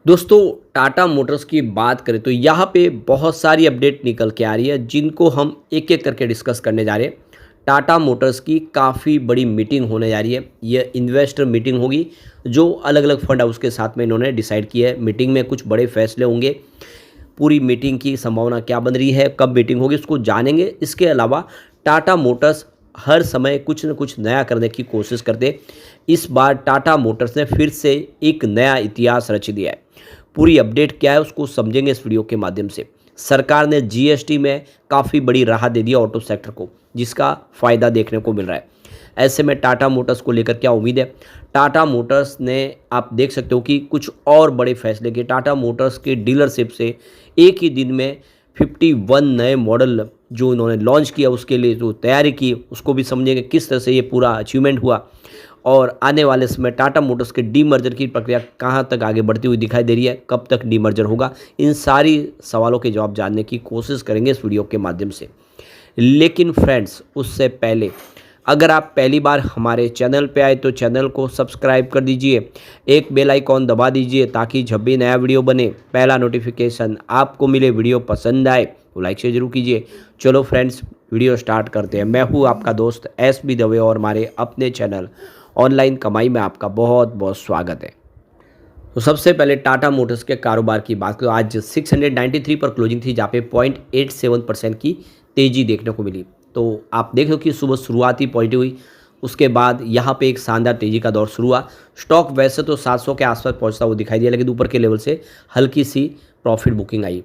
दोस्तों, टाटा मोटर्स की बात करें तो यहाँ पे बहुत सारी अपडेट निकल के आ रही है जिनको हम एक एक करके डिस्कस करने जा रहे हैं। टाटा मोटर्स की काफ़ी बड़ी मीटिंग होने जा रही है। ये इन्वेस्टर मीटिंग होगी जो अलग अलग फंड हाउस के साथ में इन्होंने डिसाइड किया है। मीटिंग में कुछ बड़े फैसले होंगे। पूरी मीटिंग की संभावना क्या बन रही है, कब मीटिंग होगी, उसको जानेंगे। इसके अलावा टाटा मोटर्स हर समय कुछ न कुछ नया करने की कोशिश करते। इस बार टाटा मोटर्स ने फिर से एक नया इतिहास रच दिया है। पूरी अपडेट क्या है उसको समझेंगे इस वीडियो के माध्यम से। सरकार ने जीएसटी में काफ़ी बड़ी राहत दे दी ऑटो सेक्टर को, जिसका फ़ायदा देखने को मिल रहा है। ऐसे में टाटा मोटर्स को लेकर क्या उम्मीद है? टाटा मोटर्स ने आप देख सकते हो कि कुछ और बड़े फैसले किए। टाटा मोटर्स के डीलरशिप से एक ही दिन में 51 नए मॉडल जो इन्होंने लॉन्च किया, उसके लिए जो तैयारी की, उसको भी समझेंगे किस तरह से ये पूरा अचीवमेंट हुआ। और आने वाले समय टाटा मोटर्स के डीमर्जर की प्रक्रिया कहाँ तक आगे बढ़ती हुई दिखाई दे रही है, कब तक डीमर्जर होगा, इन सारी सवालों के जवाब जानने की कोशिश करेंगे इस वीडियो के माध्यम से। लेकिन फ्रेंड्स, उससे पहले अगर आप पहली बार हमारे चैनल पे आए तो चैनल को सब्सक्राइब कर दीजिए, एक बेल आइकॉन दबा दीजिए ताकि जब भी नया वीडियो बने पहला नोटिफिकेशन आपको मिले। वीडियो पसंद आए तो लाइक शेयर जरूर कीजिए। चलो फ्रेंड्स, वीडियो स्टार्ट करते हैं। मैं हूँ आपका दोस्त SB दवे और हमारे अपने चैनल ऑनलाइन कमाई में आपका बहुत बहुत स्वागत है। तो सबसे पहले टाटा मोटर्स के कारोबार की बात करें, आज 693 पर क्लोजिंग थी, जहाँ पे 0.87% की तेज़ी देखने को मिली। तो आप देख लो कि सुबह शुरुआत ही पॉजिटिव हुई, उसके बाद यहाँ पे एक शानदार तेज़ी का दौर शुरू हुआ। स्टॉक वैसे तो 700 के आसपास पहुँचता हुआ दिखाई दिया, लेकिन ऊपर के लेवल से हल्की सी प्रॉफिट बुकिंग आई।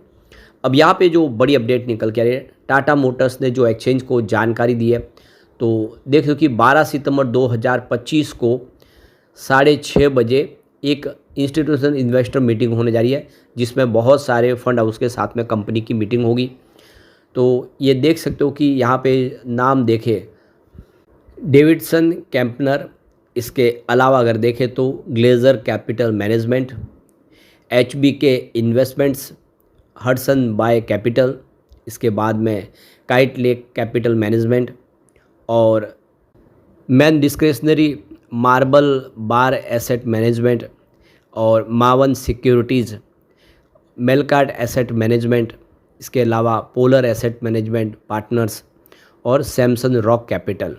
अब यहाँ पे जो बड़ी अपडेट निकल के आ रही है, टाटा मोटर्स ने जो एक्सचेंज को जानकारी दी है, तो देख लो कि 12 सितंबर 2025 को 6:30 बजे एक इंस्टीट्यूशनल इन्वेस्टर मीटिंग होने जा रही है, जिसमें बहुत सारे फंड हाउस के साथ में कंपनी की मीटिंग होगी। तो ये देख सकते हो कि यहाँ पे नाम देखें, डेविडसन कैंपनर, इसके अलावा अगर देखें तो Glazer Capital Management, HBK Investments, Hudson Bay Capital, इसके बाद में काइट लेक कैपिटल मैनेजमेंट और Man Discretionary Marble Bar Asset Management और मावन सिक्योरिटीज़, मेलकार्ट एसेट मैनेजमेंट, इसके अलावा पोलर एसेट मैनेजमेंट पार्टनर्स और सैमसन रॉक कैपिटल।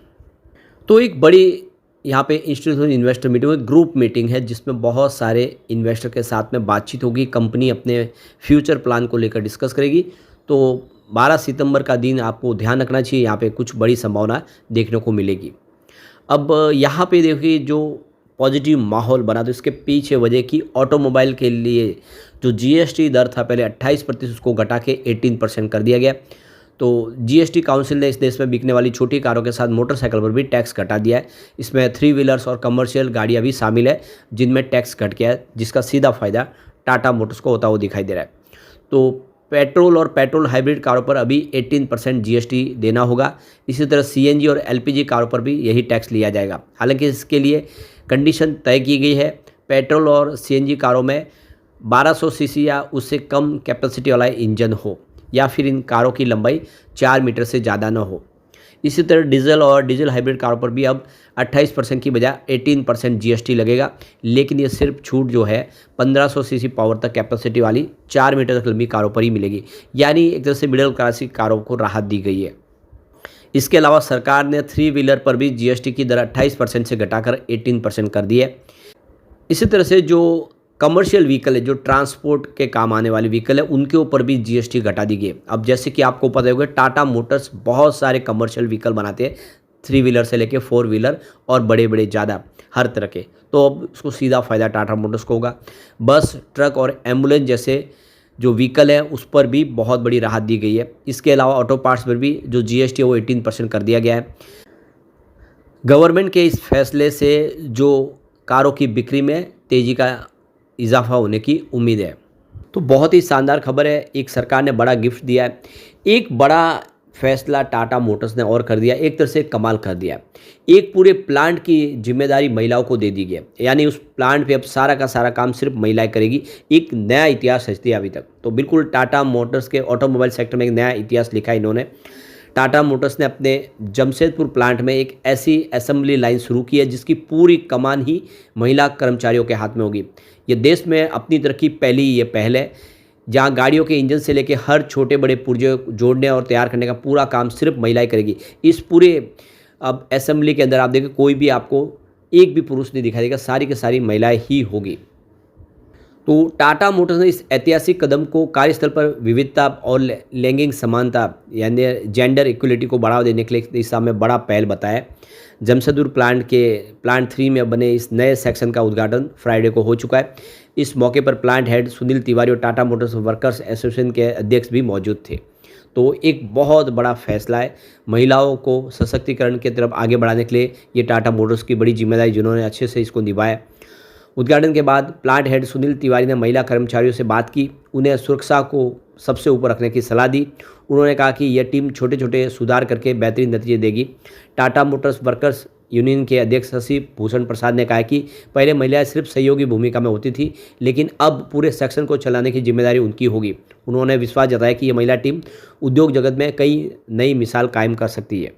तो एक बड़ी यहाँ पे institutional investor meeting, group meeting है, जिसमें बहुत सारे इन्वेस्टर के साथ में बातचीत होगी। कंपनी अपने फ्यूचर प्लान को लेकर डिस्कस करेगी। तो 12 सितंबर का दिन आपको ध्यान रखना चाहिए, यहाँ पे कुछ बड़ी संभावना देखने को मिलेगी। अब यहाँ पे देखिए जो पॉजिटिव माहौल बना, तो इसके पीछे वजह की ऑटोमोबाइल के लिए जो जीएसटी दर था पहले 28%, उसको घटा के 18% कर दिया गया। तो जीएसटी काउंसिल ने इस देश में बिकने वाली छोटी कारों के साथ मोटरसाइकिल पर भी टैक्स घटा दिया है। इसमें 3 व्हीलर्स और कमर्शियल गाड़ियाँ भी शामिल है जिनमें टैक्स घट गया है, जिसका सीधा फ़ायदा टाटा मोटर्स को होता हुआ दिखाई दे रहा है। तो पेट्रोल और पेट्रोल हाइब्रिड कारों पर अभी 18% जीएसटी देना होगा। इसी तरह सीएनजी और एलपीजी कारों पर भी यही टैक्स लिया जाएगा। हालांकि इसके लिए कंडीशन तय की गई है। पेट्रोल और सीएनजी कारों में 1200 सीसी या उससे कम कैपेसिटी वाला इंजन हो, या फिर इन कारों की लंबाई 4 मीटर से ज़्यादा न हो। इसी तरह डीजल और डीजल हाइब्रिड कारों पर भी अब 28% की बजाय 18% जीएसटी लगेगा, लेकिन ये सिर्फ छूट जो है 1500 सीसी पावर तक कैपेसिटी वाली 4 मीटर तक लंबी कारों पर ही मिलेगी। यानी एक तरह से मिडिल क्लास की कारों को राहत दी गई है। इसके अलावा सरकार ने 3 व्हीलर पर भी जीएसटी की दर 28% से घटाकर 18% कर दी है। इसी तरह से जो कमर्शियल व्हीकल है, जो ट्रांसपोर्ट के काम आने वाले व्हीकल है, उनके ऊपर भी जीएसटी घटा दी गई है। अब जैसे कि आपको पता होगा, टाटा मोटर्स बहुत सारे कमर्शियल व्हीकल बनाते हैं, 3 व्हीलर से लेके 4 व्हीलर और बड़े बड़े ज़्यादा हर तरह के। तो अब उसको सीधा फ़ायदा टाटा मोटर्स को होगा। बस, ट्रक और एम्बुलेंस जैसे जो व्हीकल है उस पर भी बहुत बड़ी राहत दी गई है। इसके अलावा ऑटो पार्ट्स पर भी जो जीएसटी है वो 18% कर दिया गया है। गवर्नमेंट के इस फैसले से जो कारों की बिक्री में तेज़ी का इजाफा होने की उम्मीद है। तो बहुत ही शानदार खबर है, एक सरकार ने बड़ा गिफ्ट दिया है। एक बड़ा फैसला टाटा मोटर्स ने और कर दिया, एक तरह से कमाल कर दिया। एक पूरे प्लांट की जिम्मेदारी महिलाओं को दे दी गई है, यानी उस प्लांट पे अब सारा का सारा काम सिर्फ महिलाएं करेगी। एक नया इतिहास रचती है अभी तक। तो बिल्कुल टाटा मोटर्स के ऑटोमोबाइल सेक्टर में एक नया इतिहास लिखा है इन्होंने। टाटा मोटर्स ने अपने जमशेदपुर प्लांट में एक ऐसी असेंबली लाइन शुरू की है जिसकी पूरी कमान ही महिला कर्मचारियों के हाथ में होगी। ये देश में अपनी तरह की ये पहल है जहां गाड़ियों के इंजन से लेकर हर छोटे बड़े पुर्जे जोड़ने और तैयार करने का पूरा काम सिर्फ महिलाएं करेगी। इस पूरे अब असेंबली के अंदर आप देखिए कोई भी आपको एक भी पुरुष नहीं दिखाई देगा, सारी की सारी महिलाएं ही होगी। तो टाटा मोटर्स ने इस ऐतिहासिक कदम को कार्यस्थल पर विविधता और लैंगिक समानता यानी जेंडर इक्वलिटी को बढ़ावा देने के लिए दिशा में बड़ा पहल बताया। जमशेदपुर प्लांट 3 में बने इस नए सेक्शन का उद्घाटन फ्राइडे को हो चुका है। इस मौके पर प्लांट हेड सुनील तिवारी और टाटा मोटर्स वर्कर्स एसोसिएशन के अध्यक्ष भी मौजूद थे। तो एक बहुत बड़ा फैसला है महिलाओं को सशक्तिकरण की तरफ आगे बढ़ाने के लिए। ये टाटा मोटर्स की बड़ी जिम्मेदारी जिन्होंने अच्छे से इसको निभाया। उद्घाटन के बाद प्लांट हेड सुनील तिवारी ने महिला कर्मचारियों से बात की, उन्हें सुरक्षा को सबसे ऊपर रखने की सलाह दी। उन्होंने कहा कि यह टीम छोटे छोटे सुधार करके बेहतरीन नतीजे देगी। टाटा मोटर्स वर्कर्स यूनियन के अध्यक्ष शशि भूषण प्रसाद ने कहा कि पहले महिलाएं सिर्फ सहयोगी भूमिका में होती थी, लेकिन अब पूरे सेक्शन को चलाने की जिम्मेदारी उनकी होगी। उन्होंने विश्वास जताया कि यह महिला टीम उद्योग जगत में कई नई मिसाल कायम कर सकती है।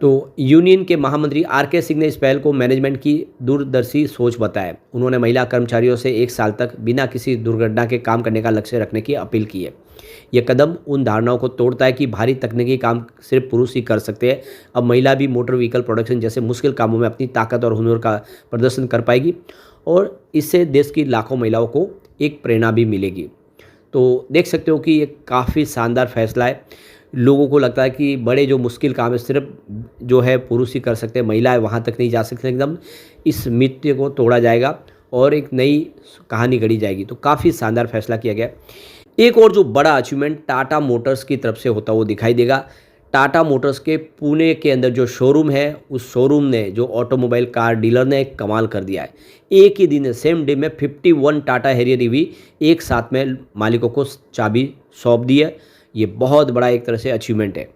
तो यूनियन के महामंत्री आर.के. सिंह ने इस पहल को मैनेजमेंट की दूरदर्शी सोच बताया। उन्होंने महिला कर्मचारियों से 1 साल तक बिना किसी दुर्घटना के काम करने का लक्ष्य रखने की अपील की है। यह कदम उन धारणाओं को तोड़ता है कि भारी तकनीकी काम सिर्फ पुरुष ही कर सकते हैं। अब महिला भी मोटर व्हीकल प्रोडक्शन जैसे मुश्किल कामों में अपनी ताकत और हुनर का प्रदर्शन कर पाएगी और इससे देश की लाखों महिलाओं को एक प्रेरणा भी मिलेगी। तो देख सकते हो कि ये काफ़ी शानदार फैसला है। लोगों को लगता है कि बड़े जो मुश्किल काम है सिर्फ जो है पुरुष ही कर सकते हैं, महिलाएं वहाँ तक नहीं जा सकते। एकदम इस मिथ्य को तोड़ा जाएगा और एक नई कहानी गढ़ी जाएगी। तो काफ़ी शानदार फैसला किया गया। एक और जो बड़ा अचीवमेंट टाटा मोटर्स की तरफ से होता वो दिखाई देगा। टाटा मोटर्स के पुणे के अंदर जो शोरूम है, उस शोरूम ने जो ऑटोमोबाइल कार डीलर ने कमाल कर दिया है। एक ही दिन में सेम डे में 51 टाटा हैरियर ईवी एक साथ में मालिकों को चाबी सौंप दी है। ये बहुत बड़ा एक तरह से अचीवमेंट है।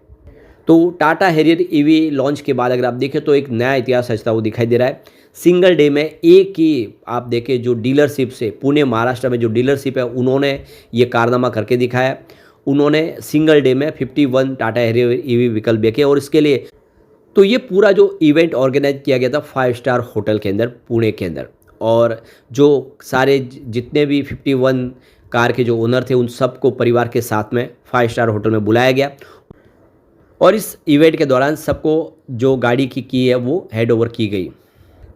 तो टाटा हैरियर ईवी लॉन्च के बाद अगर आप देखें तो एक नया इतिहास रचता हुआ दिखाई दे रहा है। सिंगल डे में एक ही आप देखें जो डीलरशिप से पुणे महाराष्ट्र में जो डीलरशिप है उन्होंने ये कारनामा करके दिखाया। उन्होंने सिंगल डे में 51 टाटा हैरियर ईवी व्हीकल बेचे और इसके लिए तो ये पूरा जो इवेंट ऑर्गेनाइज किया गया था 5 स्टार होटल के अंदर पुणे के अंदर, और जो सारे जितने भी 51 कार के जो ओनर थे उन सबको परिवार के साथ में 5 स्टार होटल में बुलाया गया और इस इवेंट के दौरान सबको जो गाड़ी की है वो हैंड ओवर की गई।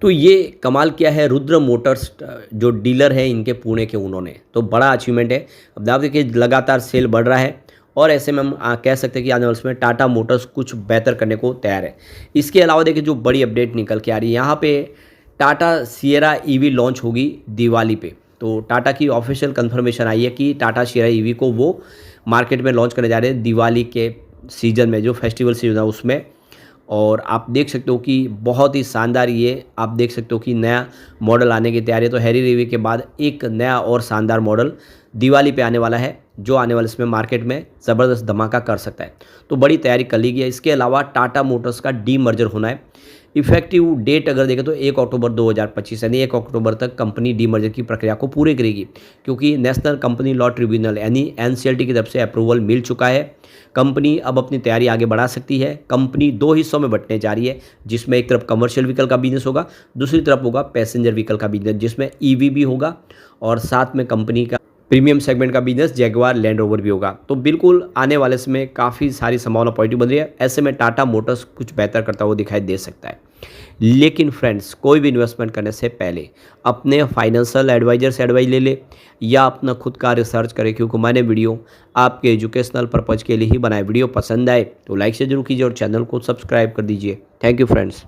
तो ये कमाल किया है रुद्र मोटर्स जो डीलर है इनके पुणे के, उन्होंने तो बड़ा अचीवमेंट है। अब आप देखिए लगातार सेल बढ़ रहा है और ऐसे में हम कह सकते हैं कि आने वाले समय टाटा मोटर्स कुछ बेहतर करने को तैयार है। इसके अलावा देखिए जो बड़ी अपडेट निकल के आ रही है, यहाँ पे टाटा सिएरा ईवी लॉन्च होगी दिवाली पे। तो टाटा की ऑफिशियल कंफर्मेशन आई है कि टाटा सिएरा ईवी को वो मार्केट में लॉन्च करने जा रहे हैं दिवाली के सीज़न में, जो फेस्टिवल सीजन है उसमें। और आप देख सकते हो कि बहुत ही शानदार ये आप देख सकते हो कि नया मॉडल आने की तैयारी है। तो हैरियर ईवी के बाद एक नया और शानदार मॉडल दिवाली पे आने वाला है जो आने वाले इसमें मार्केट में ज़बरदस्त धमाका कर सकता है। तो बड़ी तैयारी कर ली गई है। इसके अलावा टाटा मोटर्स का डीमर्जर होना है। इफेक्टिव डेट अगर देखें तो 1 अक्टूबर 2025 यानी 1 अक्टूबर तक कंपनी डीमर्जर की प्रक्रिया को पूरी करेगी, क्योंकि नेशनल कंपनी लॉ ट्रिब्यूनल यानी NCLT की तरफ से अप्रूवल मिल चुका है। कंपनी अब अपनी तैयारी आगे बढ़ा सकती है। कंपनी 2 हिस्सों में बंटने जा रही है, जिसमें एक तरफ कमर्शियल व्हीकल का बिजनेस होगा, दूसरी तरफ होगा पैसेंजर व्हीकल का बिजनेस जिसमें EV भी होगा और साथ में कंपनी का प्रीमियम सेगमेंट का बिजनेस जैगवार लैंड रोवर भी होगा। तो बिल्कुल आने वाले समय काफ़ी सारी संभावना पॉजिटिव बन रही है। ऐसे में टाटा मोटर्स कुछ बेहतर करता हुआ दिखाई दे सकता है। लेकिन फ्रेंड्स, कोई भी इन्वेस्टमेंट करने से पहले अपने फाइनेंशियल एडवाइजर से एडवाइस ले ले या अपना खुद का रिसर्च करें, क्योंकि मैंने वीडियो आपके एजुकेशनल पर्पज़ के लिए ही बनाए। वीडियो पसंद आए तो लाइक से जरूर कीजिए और चैनल को सब्सक्राइब कर दीजिए। Thank you friends.